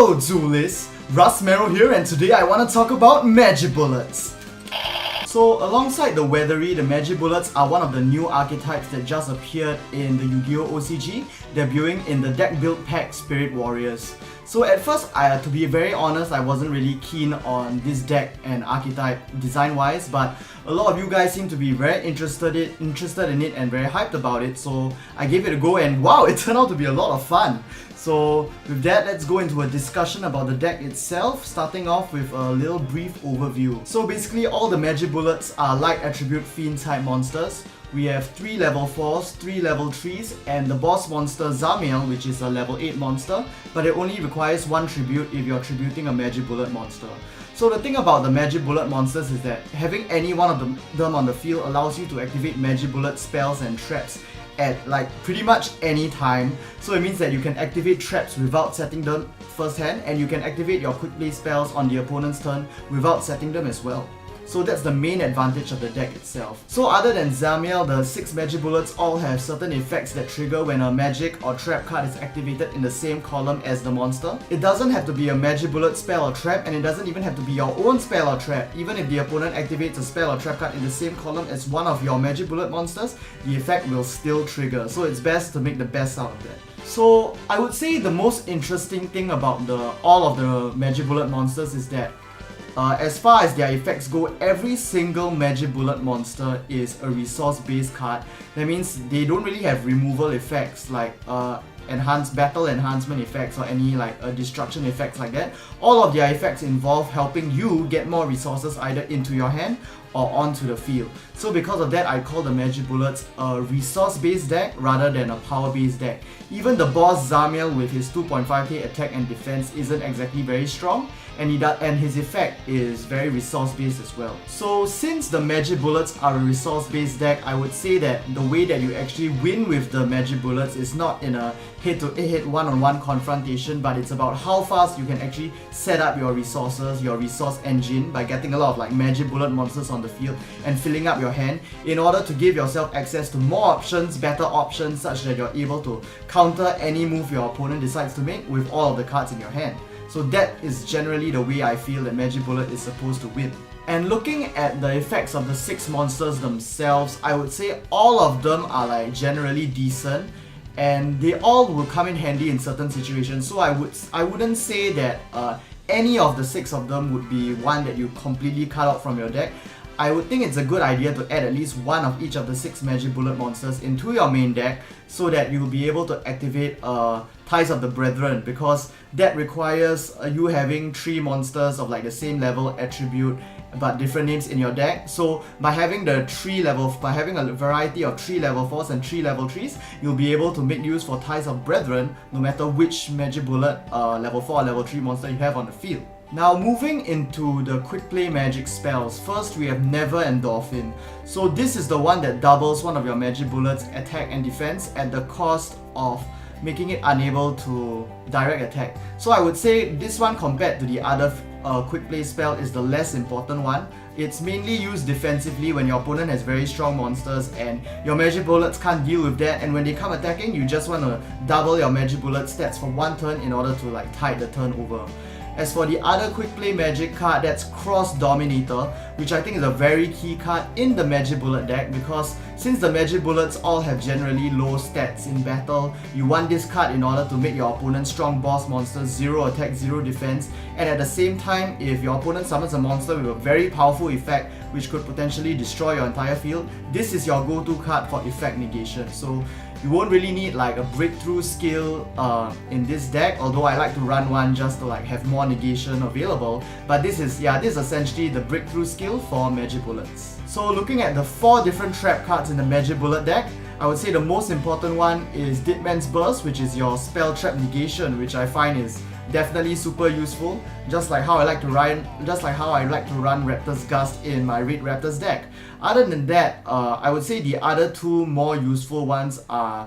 Hello Duelists, Rustmarrow here, and today I want to talk about Magibullets. So alongside the Weathery, the Magibullets are one of the new archetypes that just appeared in the Yu-Gi-Oh! OCG, debuting in the deck build pack Spirit Warriors. So at first, to be very honest, I wasn't really keen on this deck and archetype design-wise, but a lot of you guys seem to be very interested in it and very hyped about it, so I gave it a go and wow, it turned out to be a lot of fun. So with that, let's go into a discussion about the deck itself, starting off with a little brief overview. So basically, all the Magibullets are light attribute fiend type monsters. We have 3 level 4s, 3 level 3s, and the boss monster Zamiel, which is a level 8 monster, but it only requires 1 tribute if you're tributing a Magibullet monster. So the thing about the Magibullet monsters is that having any one of them on the field allows you to activate Magibullet spells and traps at like pretty much any time. So it means that you can activate traps without setting them first hand, and you can activate your quick play spells on the opponent's turn without setting them as well. So that's the main advantage of the deck itself. So other than Zamiel, the 6 Magibullets all have certain effects that trigger when a magic or trap card is activated in the same column as the monster. It doesn't have to be a Magibullet spell or trap, and it doesn't even have to be your own spell or trap. Even if the opponent activates a spell or trap card in the same column as one of your Magibullet monsters, the effect will still trigger. So it's best to make the best out of that. So I would say the most interesting thing about all of the Magibullet monsters is that as far as their effects go, every single Magibullet monster is a resource-based card. That means they don't really have removal effects like battle enhancement effects or any destruction effects like that. All of their effects involve helping you get more resources either into your hand or onto the field. So because of that, I call the Magibullets a resource-based deck rather than a power-based deck. Even the boss Zamiel with his 2.5k attack and defense isn't exactly very strong, and his effect is very resource-based as well. So since the Magibullets are a resource-based deck, I would say that the way that you actually win with the Magibullets is not in a head-to-head one-on-one confrontation, but it's about how fast you can actually set up your resources, your resource engine, by getting a lot of Magibullet monsters on the field and filling up your hand in order to give yourself access to more options, better options, such that you're able to counter any move your opponent decides to make with all of the cards in your hand. So that is generally the way I feel that Magibullet is supposed to win. And looking at the effects of the 6 monsters themselves, I would say all of them are generally decent, and they all will come in handy in certain situations. So I wouldn't say that any of the 6 of them would be one that you completely cut out from your deck. I would think it's a good idea to add at least one of each of the 6 Magibullet monsters into your main deck so that you'll be able to activate Ties of the Brethren, because that requires you having 3 monsters of the same level attribute but different names in your deck. So by having a variety of 3 level 4s and 3 level 3s, you'll be able to make use for Ties of Brethren no matter which Magibullet level 4 or level 3 monster you have on the field. Now moving into the quick play magic spells, first we have Never Endorphin. So this is the one that doubles one of your Magibullets attack and defense at the cost of making it unable to direct attack. So I would say this one compared to the other quick play spell is the less important one. It's mainly used defensively when your opponent has very strong monsters and your Magibullets can't deal with that, and when they come attacking, you just want to double your Magibullet stats for 1 turn in order to tide the turn over. As for the other quick play magic card, that's Cross Dominator, which I think is a very key card in the Magibullet deck, because since the Magibullets all have generally low stats in battle, you want this card in order to make your opponent's strong boss monster 0 attack, 0 defense, and at the same time, if your opponent summons a monster with a very powerful effect which could potentially destroy your entire field, this is your go-to card for effect negation. So you won't really need a breakthrough skill in this deck, although I like to run one just to have more negation available. But this is essentially the breakthrough skill for Magibullets. So looking at the 4 different trap cards in the Magibullet deck, I would say the most important one is Deadman's Burst, which is your spell trap negation, which I find is definitely super useful, just like how I like to run Raptor's Gust in my Red Raptors deck. Other than that, I would say the other 2 more useful ones are,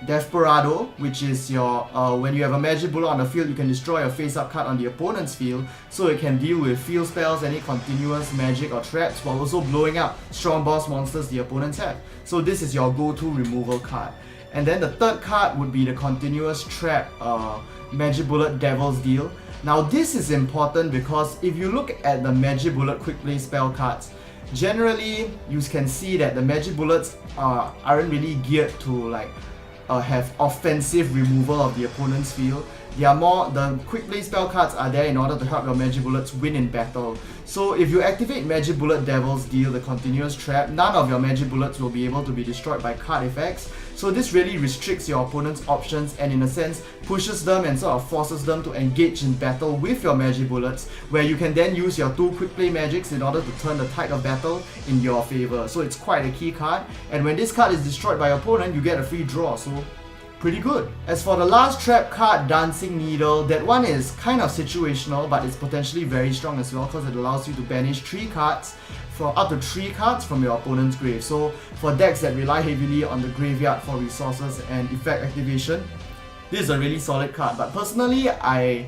Desperado, which is your when you have a Magibullet on the field, you can destroy a face-up card on the opponent's field, so it can deal with field spells, any continuous magic or traps, while also blowing up strong boss monsters the opponents have. So this is your go-to removal card. And then the third card would be the continuous trap Magibullet Devil's Deal. Now this is important because if you look at the Magibullet quick play spell cards, generally you can see that the Magibullets aren't really geared to like have offensive removal of the opponent's field. They are more, the quick play spell cards are there in order to help your Magibullets win in battle. So if you activate Magibullet Devil's Deal, the continuous trap, none of your Magibullets will be able to be destroyed by card effects. So this really restricts your opponent's options and in a sense pushes them and sort of forces them to engage in battle with your Magibullets, where you can then use your 2 quick play magics in order to turn the tide of battle in your favor. So it's quite a key card, and when this card is destroyed by your opponent, you get a free draw, so pretty good. As for the last trap card, Dancing Needle, that one is kind of situational, but it's potentially very strong as well because it allows you to banish 3 cards for up to 3 cards from your opponent's grave. So for decks that rely heavily on the graveyard for resources and effect activation, this is a really solid card. But personally, I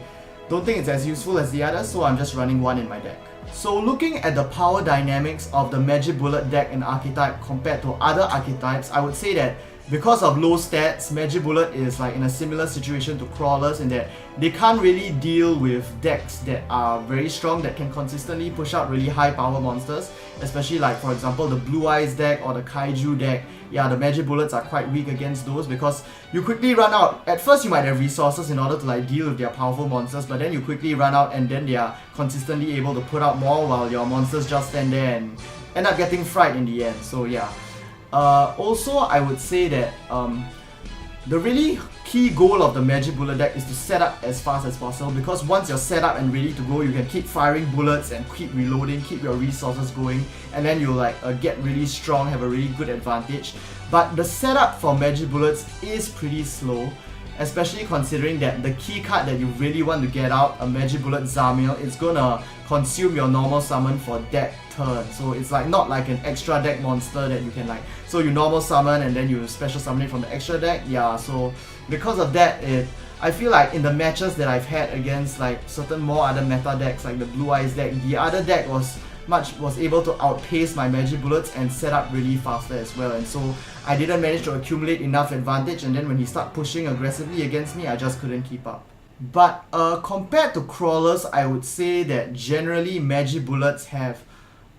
don't think it's as useful as the others, so I'm just running one in my deck. So looking at the power dynamics of the Magibullet deck and archetype compared to other archetypes, I would say that because of low stats, Magibullet is like in a similar situation to Crawlers in that they can't really deal with decks that are very strong, that can consistently push out really high power monsters, especially like for example the Blue Eyes deck or the Kaiju deck. Yeah, the Magibullets are quite weak against those because you quickly run out. At first you might have resources in order to like deal with their powerful monsters, but then you quickly run out and then they are consistently able to put out more while your monsters just stand there and end up getting fried in the end. So yeah. Also, I would say that the really key goal of the Magibullet deck is to set up as fast as possible, because once you're set up and ready to go, you can keep firing bullets and keep reloading, keep your resources going, and then you'll like get really strong, have a really good advantage. But the setup for Magibullets is pretty slow, especially considering that the key card that you really want to get out, a Magibullet Zamiel, is gonna consume your normal summon for that turn. So it's like not like an extra deck monster that you can like, so you normal summon and then you special summon it from the extra deck. Yeah, so because of that, I feel like in the matches that I've had against like certain more other meta decks like the Blue Eyes deck, the other deck was able to outpace my Magibullets and set up really faster as well, and so I didn't manage to accumulate enough advantage, and then when he started pushing aggressively against me, I just couldn't keep up. But compared to Crawlers, I would say that generally Magibullets have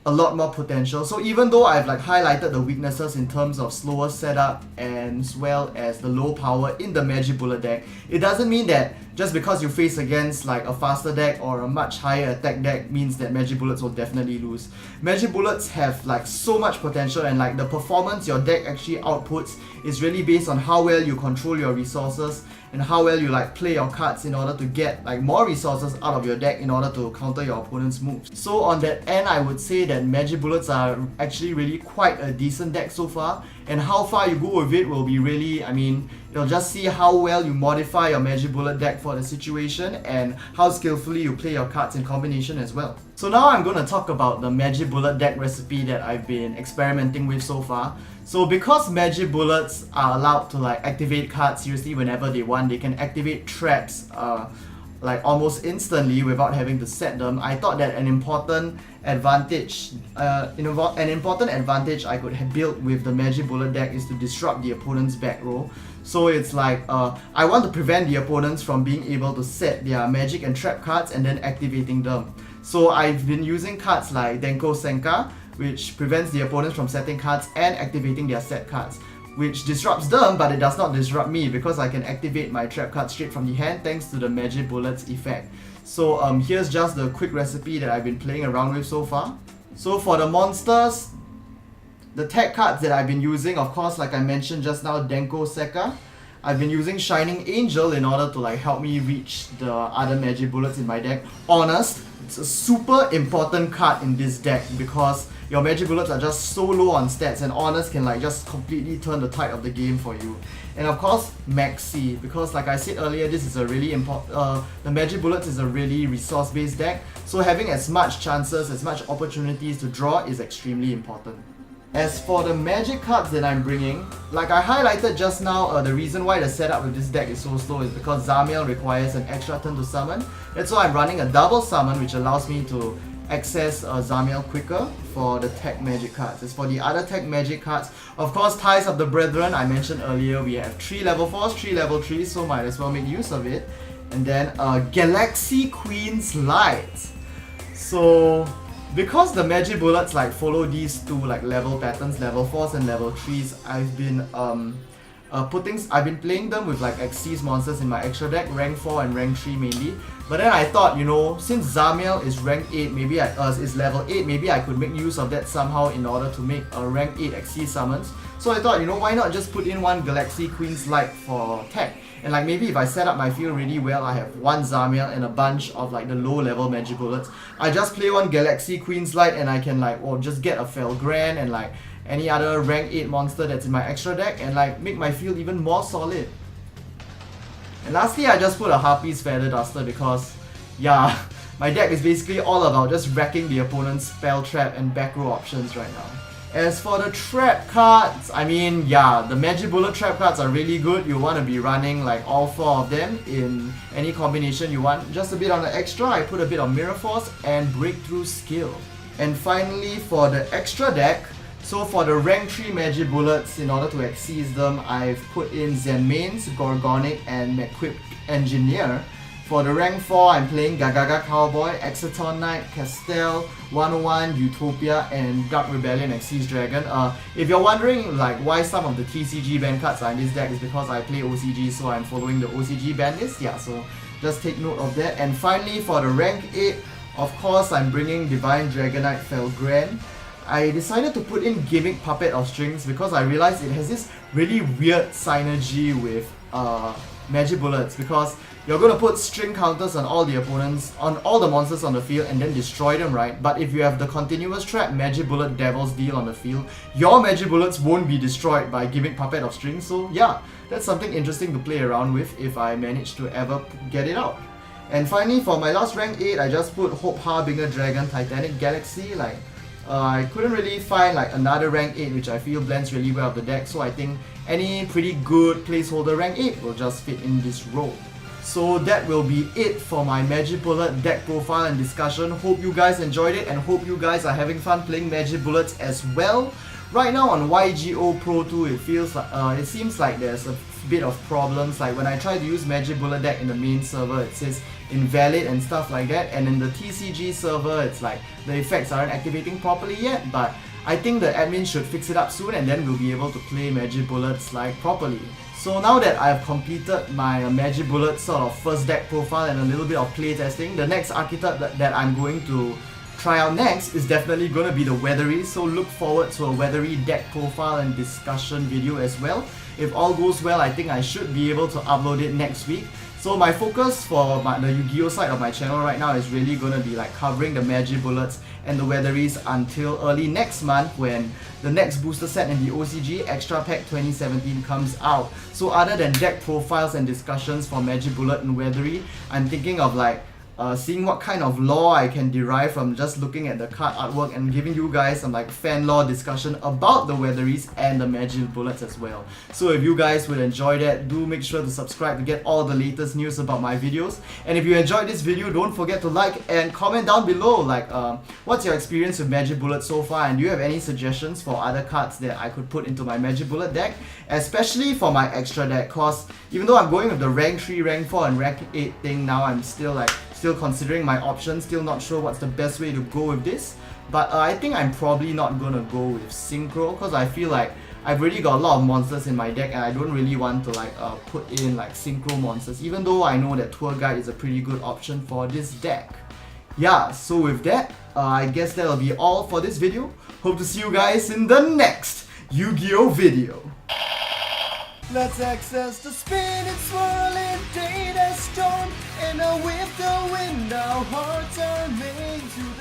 a lot more potential. So even though I've like highlighted the weaknesses in terms of slower setup and as well as the low power in the Magibullet deck, it doesn't mean that just because you face against like a faster deck or a much higher attack deck means that Magibullets will definitely lose. Magibullets have like so much potential, and like the performance your deck actually outputs is really based on how well you control your resources and how well you like play your cards in order to get like more resources out of your deck in order to counter your opponent's moves. So on that end, I would say that Magibullets are actually really quite a decent deck so far, and how far you go with it will be really, I mean, you'll just see how well you modify your Magibullet deck for the situation and how skillfully you play your cards in combination as well. So now I'm going to talk about the Magibullet deck recipe that I've been experimenting with so far. So because Magibullets are allowed to like activate cards seriously whenever they want, they can activate traps like almost instantly without having to set them, I thought that an important advantage I could have built with the Magibullet deck is to disrupt the opponent's back row. So it's like I want to prevent the opponents from being able to set their magic and trap cards and then activating them. So I've been using cards like Denko Sekka, which prevents the opponents from setting cards and activating their set cards, which disrupts them, but it does not disrupt me because I can activate my trap card straight from the hand thanks to the Magibullet's effect. So here's just the quick recipe that I've been playing around with so far. So for the monsters, the tech cards that I've been using, of course, like I mentioned just now, Denko Sekka. I've been using Shining Angel in order to like help me reach the other Magibullets in my deck. Honest, it's a super important card in this deck because your Magibullets are just so low on stats, and Honest can like just completely turn the tide of the game for you. And of course, Maxi, because like I said earlier, this is a really important, the Magibullets is a really resource-based deck, so having as much chances, as much opportunities to draw is extremely important. As for the magic cards that I'm bringing, like I highlighted just now, the reason why the setup with this deck is so slow is because Zamiel requires an extra turn to summon. That's why I'm running a double summon, which allows me to access Zamiel quicker for the tech magic cards. As for the other tech magic cards, of course, Ties of the Brethren, I mentioned earlier, we have 3 level 4s, 3 level 3s, so might as well make use of it. and then a Galaxy Queen's Light. So because the Magibullets like follow these two like level patterns, level 4s and level 3s, I've been playing them with like Xyz monsters in my extra deck, rank 4 and rank 3 mainly. But then I thought, you know, since Zamiel is rank 8, maybe is level 8, maybe I could make use of that somehow in order to make a rank 8 Xyz summons. So I thought, you know, why not just put in one Galaxy Queen's Light for tech? And like maybe if I set up my field really well, I have one Zamiel and a bunch of like the low level Magibullets. I just play one Galaxy Queen's Light and I can like, or just get a Felgran and like any other rank 8 monster that's in my extra deck and like make my field even more solid. And lastly, I just put a Harpy's Feather Duster because, yeah, my deck is basically all about just wrecking the opponent's spell trap and back row options right now. As for the trap cards, I mean, yeah, the Magibullet trap cards are really good. You want to be running like all 4 of them in any combination you want. Just a bit on the extra, I put a bit of Mirror Force and Breakthrough Skill. And finally, for the extra deck, so for the rank 3 Magibullets, in order to Xyz them, I've put in Zenmaines, Gorgonic and Equipped Engineer. For the rank 4, I'm playing Gagaga Cowboy, Exciton Knight, Castell, 101, Utopia, and Dark Rebellion Xyz Dragon. If you're wondering like why some of the TCG ban cards are in this deck, is because I play OCG, so I'm following the OCG ban list. Yeah, so just take note of that. And finally, for the rank 8, of course, I'm bringing Divine Dragonite Felgran. I decided to put in Gimmick Puppet of Strings because I realized it has this really weird synergy with Magibullets, because you're going to put string counters on all the opponents, on all the monsters on the field and then destroy them, right? But if you have the continuous trap Magibullet Devil's Deal on the field, your Magibullets won't be destroyed by Gimmick Puppet of Strings. So yeah, that's something interesting to play around with if I manage to ever get it out. And finally, for my last rank 8, I just put Hope Harbinger Dragon Titanic Galaxy. Like, I couldn't really find like another rank 8 which I feel blends really well with the deck, so I think any pretty good placeholder rank 8 will just fit in this role. So that will be it for my Magibullet deck profile and discussion. Hope you guys enjoyed it and hope you guys are having fun playing Magibullets as well. Right now on YGO Pro 2, it seems like there's a bit of problems. Like when I try to use Magibullet deck in the main server, it says invalid and stuff like that, and in the TCG server it's like the effects aren't activating properly yet, but I think the admin should fix it up soon and then we'll be able to play Magibullets like properly. So now that I've completed my Magibullet sort of first deck profile and a little bit of playtesting, the next archetype that I'm going to try out next is definitely going to be the Weathery, so look forward to a Weathery deck profile and discussion video as well. If all goes well, I think I should be able to upload it next week. So my focus for the Yu-Gi-Oh side of my channel right now is really going to be like covering the Magibullets and the Weatheries until early next month when the next booster set in the OCG Extra Pack 2017 comes out. So other than deck profiles and discussions for Magibullet and Weathery, I'm thinking of like seeing what kind of lore I can derive from just looking at the card artwork and giving you guys some like fan lore discussion about the Weatheries and the Magibullets as well. So if you guys would enjoy that, do make sure to subscribe to get all the latest news about my videos. And if you enjoyed this video, don't forget to like and comment down below like what's your experience with Magibullet so far, and do you have any suggestions for other cards that I could put into my Magibullet deck, especially for my extra deck, cause even though I'm going with the rank 3, rank 4 and rank 8 thing now, I'm still considering my options, still not sure what's the best way to go with this. But I think I'm probably not gonna go with Synchro, because I feel like I've already got a lot of monsters in my deck and I don't really want to like put in like Synchro monsters, even though I know that Tour Guide is a pretty good option for this deck. Yeah, so with that, I guess that'll be all for this video. Hope to see you guys in the next Yu-Gi-Oh video. Let's access the spinning, swirling data storm, and with the wind our hearts are made to